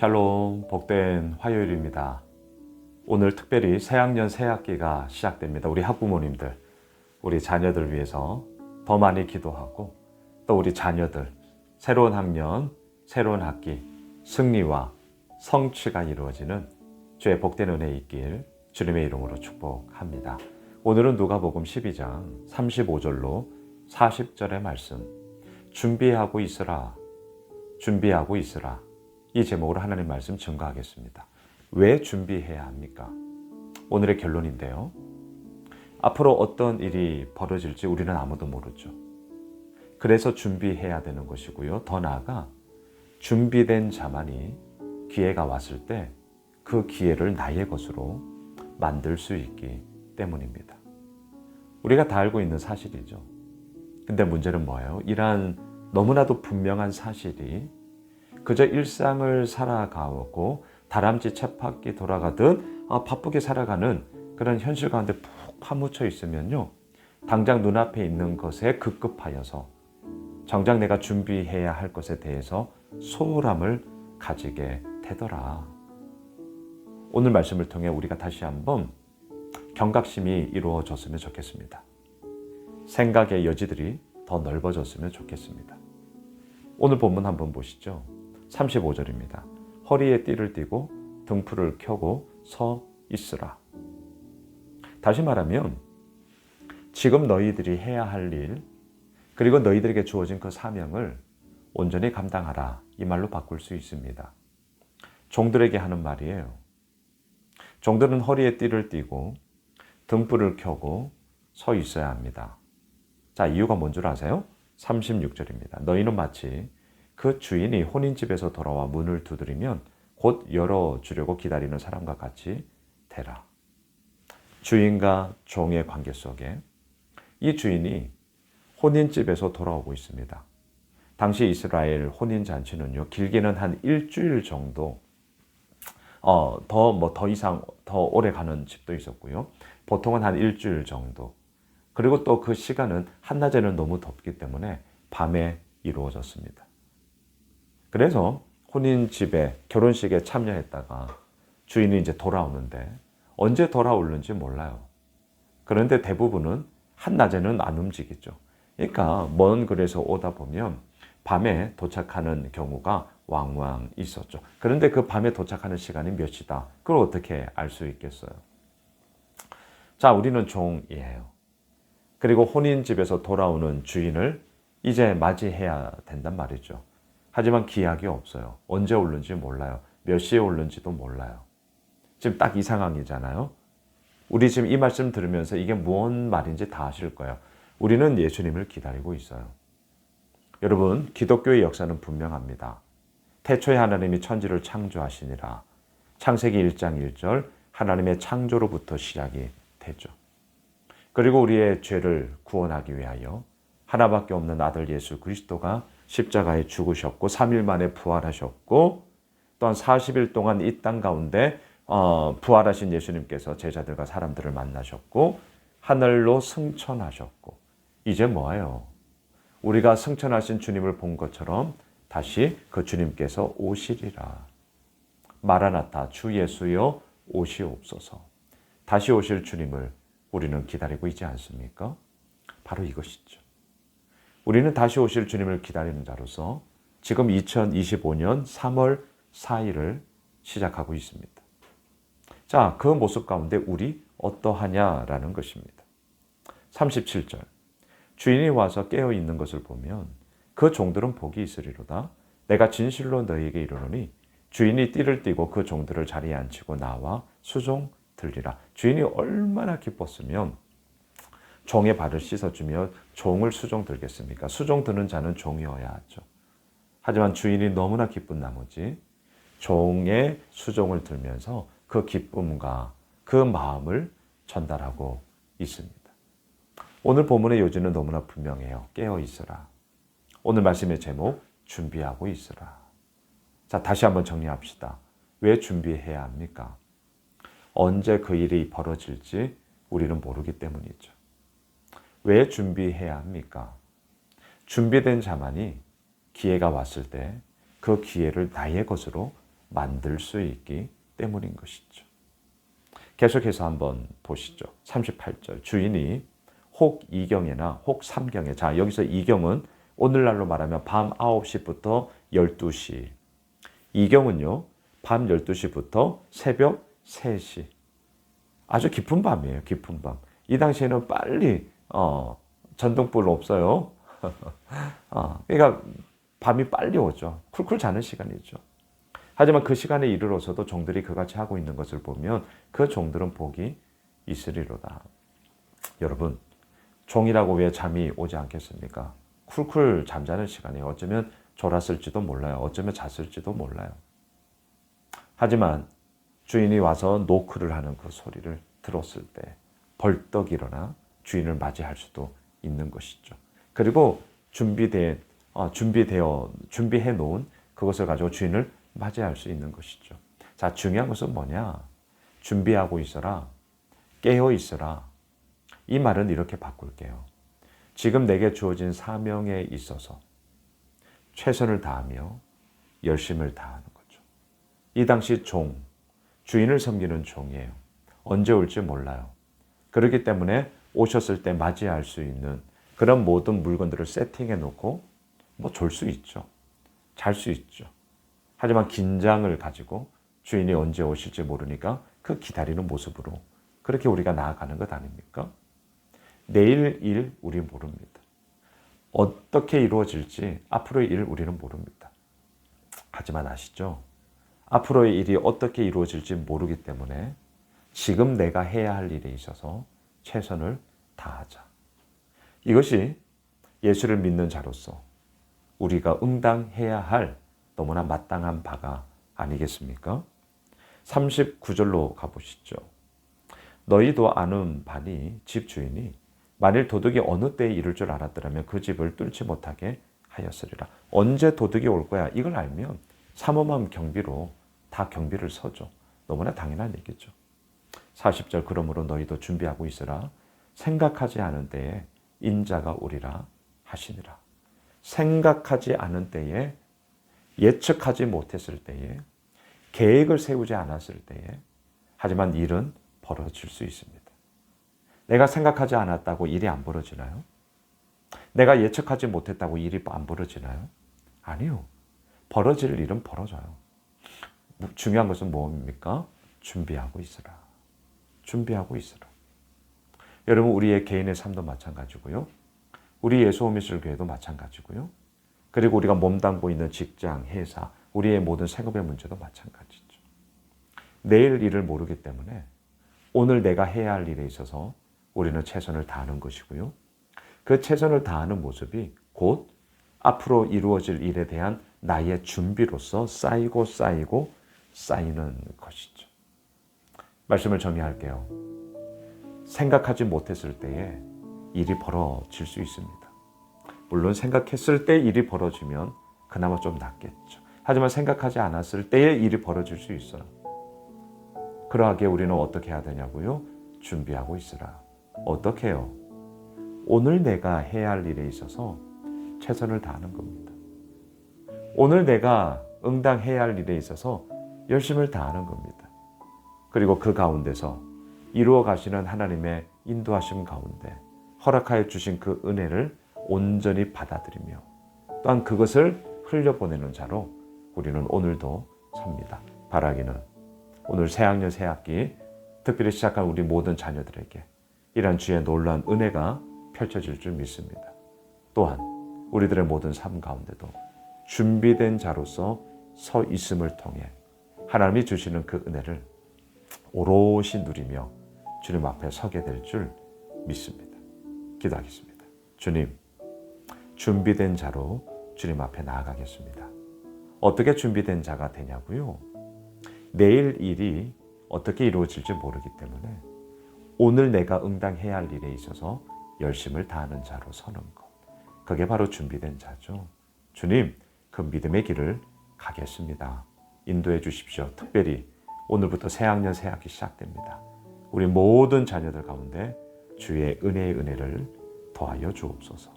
샬롬, 복된 화요일입니다. 오늘 특별히 새학년 새학기가 시작됩니다. 우리 학부모님들, 우리 자녀들 위해서 더 많이 기도하고 또 우리 자녀들 새로운 학년, 새로운 학기 승리와 성취가 이루어지는 주의 복된 은혜 있길 주님의 이름으로 축복합니다. 오늘은 누가복음 12장 35절로 40절의 말씀, 준비하고 있으라, 준비하고 있으라. 이 제목으로 하나님 말씀 증거하겠습니다. 왜 준비해야 합니까? 오늘의 결론인데요. 앞으로 어떤 일이 벌어질지 우리는 아무도 모르죠. 그래서 준비해야 되는 것이고요. 더 나아가 준비된 자만이 기회가 왔을 때 그 기회를 나의 것으로 만들 수 있기 때문입니다. 우리가 다 알고 있는 사실이죠. 근데 문제는 뭐예요? 이러한 너무나도 분명한 사실이 그저 일상을 살아가고 다람쥐 쳇바퀴 돌아가듯 바쁘게 살아가는 그런 현실 가운데 푹 파묻혀 있으면요. 당장 눈앞에 있는 것에 급급하여서 정작 내가 준비해야 할 것에 대해서 소홀함을 가지게 되더라. 오늘 말씀을 통해 우리가 다시 한번 경각심이 이루어졌으면 좋겠습니다. 생각의 여지들이 더 넓어졌으면 좋겠습니다. 오늘 본문 한번 보시죠. 35절입니다. 허리에 띠를 띠고 등불을 켜고 서 있으라. 다시 말하면 지금 너희들이 해야 할 일, 그리고 너희들에게 주어진 그 사명을 온전히 감당하라. 이 말로 바꿀 수 있습니다. 종들에게 하는 말이에요. 종들은 허리에 띠를 띠고 등불을 켜고 서 있어야 합니다. 자, 이유가 뭔 줄 아세요? 36절입니다. 너희는 마치 그 주인이 혼인집에서 돌아와 문을 두드리면 곧 열어주려고 기다리는 사람과 같이 되라. 주인과 종의 관계 속에 이 주인이 혼인집에서 돌아오고 있습니다. 당시 이스라엘 혼인잔치는요, 길게는 한 일주일 정도, 더 이상, 더 오래 가는 집도 있었고요. 보통은 한 일주일 정도. 그리고 또 그 시간은 한낮에는 너무 덥기 때문에 밤에 이루어졌습니다. 그래서 혼인집에 결혼식에 참여했다가 주인이 이제 돌아오는데 언제 돌아오는지 몰라요. 그런데 대부분은 한낮에는 안 움직이죠. 그러니까 먼 거리에서 오다 보면 밤에 도착하는 경우가 왕왕 있었죠. 그런데 그 밤에 도착하는 시간이 몇 시다. 그걸 어떻게 알 수 있겠어요? 자, 우리는 종이에요. 그리고 혼인집에서 돌아오는 주인을 이제 맞이해야 된단 말이죠. 하지만 기약이 없어요. 언제 오는지 몰라요. 몇 시에 오는지도 몰라요. 지금 딱 이 상황이잖아요. 우리 지금 이 말씀 들으면서 이게 무슨 말인지 다 아실 거예요. 우리는 예수님을 기다리고 있어요. 여러분, 기독교의 역사는 분명합니다. 태초에 하나님이 천지를 창조하시니라. 창세기 1장 1절 하나님의 창조로부터 시작이 되죠. 그리고 우리의 죄를 구원하기 위하여 하나밖에 없는 아들 예수 그리스도가 십자가에 죽으셨고 3일 만에 부활하셨고 또한 40일 동안 이 땅 가운데 부활하신 예수님께서 제자들과 사람들을 만나셨고 하늘로 승천하셨고 이제 뭐예요? 우리가 승천하신 주님을 본 것처럼 다시 그 주님께서 오시리라. 마라나타 주 예수여 오시옵소서. 다시 오실 주님을 우리는 기다리고 있지 않습니까? 바로 이것이죠. 우리는 다시 오실 주님을 기다리는 자로서 지금 2025년 3월 4일을 시작하고 있습니다. 자, 그 모습 가운데 우리 어떠하냐라는 것입니다. 37절. 주인이 와서 깨어 있는 것을 보면 그 종들은 복이 있으리로다. 내가 진실로 너희에게 이르노니 주인이 띠를 띠고 그 종들을 자리에 앉히고 나와 수종 들리라. 주인이 얼마나 기뻤으면 종의 발을 씻어주며 종을 수종 들겠습니까? 수종 드는 자는 종이어야 하죠. 하지만 주인이 너무나 기쁜 나머지 종의 수종을 들면서 그 기쁨과 그 마음을 전달하고 있습니다. 오늘 본문의 요지는 너무나 분명해요. 깨어 있으라. 오늘 말씀의 제목, 준비하고 있으라. 자, 다시 한번 정리합시다. 왜 준비해야 합니까? 언제 그 일이 벌어질지 우리는 모르기 때문이죠. 왜 준비해야 합니까? 준비된 자만이 기회가 왔을 때 그 기회를 나의 것으로 만들 수 있기 때문인 것이죠. 계속해서 한번 보시죠. 38절 주인이 혹 2경에나 혹 3경에, 자 여기서 2경은 오늘날로 말하면 밤 9시부터 12시, 2경은요 밤 12시부터 새벽 3시, 아주 깊은 밤이에요. 깊은 밤. 이 당시에는 빨리 전등불 없어요. 그러니까 밤이 빨리 오죠. 쿨쿨 자는 시간이죠. 하지만 그 시간에 이르러서도 종들이 그같이 하고 있는 것을 보면 그 종들은 복이 있으리로다. 여러분, 종이라고 왜 잠이 오지 않겠습니까? 쿨쿨 잠자는 시간이에요. 어쩌면 졸았을지도 몰라요. 어쩌면 잤을지도 몰라요. 하지만 주인이 와서 노크를 하는 그 소리를 들었을 때 벌떡 일어나 주인을 맞이할 수도 있는 것이죠. 그리고 준비해 놓은 그것을 가지고 주인을 맞이할 수 있는 것이죠. 자, 중요한 것은 뭐냐? 준비하고 있어라. 깨어 있어라. 이 말은 이렇게 바꿀게요. 지금 내게 주어진 사명에 있어서 최선을 다하며 열심을 다하는 거죠. 이 당시 주인을 섬기는 종이에요. 언제 올지 몰라요. 그렇기 때문에 오셨을 때 맞이할 수 있는 그런 모든 물건들을 세팅해 놓고 졸 수 있죠. 잘 수 있죠. 하지만 긴장을 가지고 주인이 언제 오실지 모르니까 그 기다리는 모습으로 그렇게 우리가 나아가는 것 아닙니까? 내일 일 우리 모릅니다. 어떻게 이루어질지 앞으로의 일 우리는 모릅니다. 하지만 아시죠? 앞으로의 일이 어떻게 이루어질지 모르기 때문에 지금 내가 해야 할 일에 있어서 최선을 다하자. 이것이 예수를 믿는 자로서 우리가 응당해야 할 너무나 마땅한 바가 아니겠습니까? 39절로 가보시죠. 너희도 아는 바니 집주인이 만일 도둑이 어느 때에 이를 줄 알았더라면 그 집을 뚫지 못하게 하였으리라. 언제 도둑이 올 거야? 이걸 알면 삼엄한 경비로 다 경비를 서죠. 너무나 당연한 얘기죠. 40절 그러므로 너희도 준비하고 있으라. 생각하지 않은 때에 인자가 오리라 하시니라. 생각하지 않은 때에, 예측하지 못했을 때에, 계획을 세우지 않았을 때에, 하지만 일은 벌어질 수 있습니다. 내가 생각하지 않았다고 일이 안 벌어지나요? 내가 예측하지 못했다고 일이 안 벌어지나요? 아니요. 벌어질 일은 벌어져요. 중요한 것은 뭡니까? 준비하고 있으라. 준비하고 있으라. 여러분, 우리의 개인의 삶도 마찬가지고요. 우리 예수오미술교회도 마찬가지고요. 그리고 우리가 몸담고 있는 직장, 회사, 우리의 모든 생업의 문제도 마찬가지죠. 내일 일을 모르기 때문에 오늘 내가 해야 할 일에 있어서 우리는 최선을 다하는 것이고요. 그 최선을 다하는 모습이 곧 앞으로 이루어질 일에 대한 나의 준비로서 쌓이고 쌓이는 것이죠. 말씀을 정리할게요. 생각하지 못했을 때에 일이 벌어질 수 있습니다. 물론 생각했을 때 일이 벌어지면 그나마 좀 낫겠죠. 하지만 생각하지 않았을 때에 일이 벌어질 수 있어요. 그러하게 우리는 어떻게 해야 되냐고요? 준비하고 있으라. 어떻게 해요? 오늘 내가 해야 할 일에 있어서 최선을 다하는 겁니다. 오늘 내가 응당해야 할 일에 있어서 열심을 다하는 겁니다. 그리고 그 가운데서 이루어 가시는 하나님의 인도하심 가운데 허락하여 주신 그 은혜를 온전히 받아들이며 또한 그것을 흘려보내는 자로 우리는 오늘도 삽니다. 바라기는 오늘 새학년 새학기 특별히 시작한 우리 모든 자녀들에게 이러한 주의 놀라운 은혜가 펼쳐질 줄 믿습니다. 또한 우리들의 모든 삶 가운데도 준비된 자로서 서 있음을 통해 하나님이 주시는 그 은혜를 오롯이 누리며 주님 앞에 서게 될 줄 믿습니다. 기도하겠습니다. 주님, 준비된 자로 주님 앞에 나아가겠습니다. 어떻게 준비된 자가 되냐고요? 내일 일이 어떻게 이루어질지 모르기 때문에 오늘 내가 응당해야 할 일에 있어서 열심을 다하는 자로 서는 것. 그게 바로 준비된 자죠. 주님, 그 믿음의 길을 가겠습니다. 인도해 주십시오. 특별히 오늘부터 새학년 새학기 시작됩니다. 우리 모든 자녀들 가운데 주의 은혜를 더하여 주옵소서.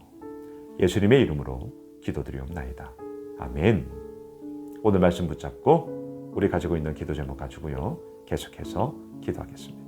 예수님의 이름으로 기도드리옵나이다. 아멘. 오늘 말씀 붙잡고 우리 가지고 있는 기도 제목 가지고요. 계속해서 기도하겠습니다.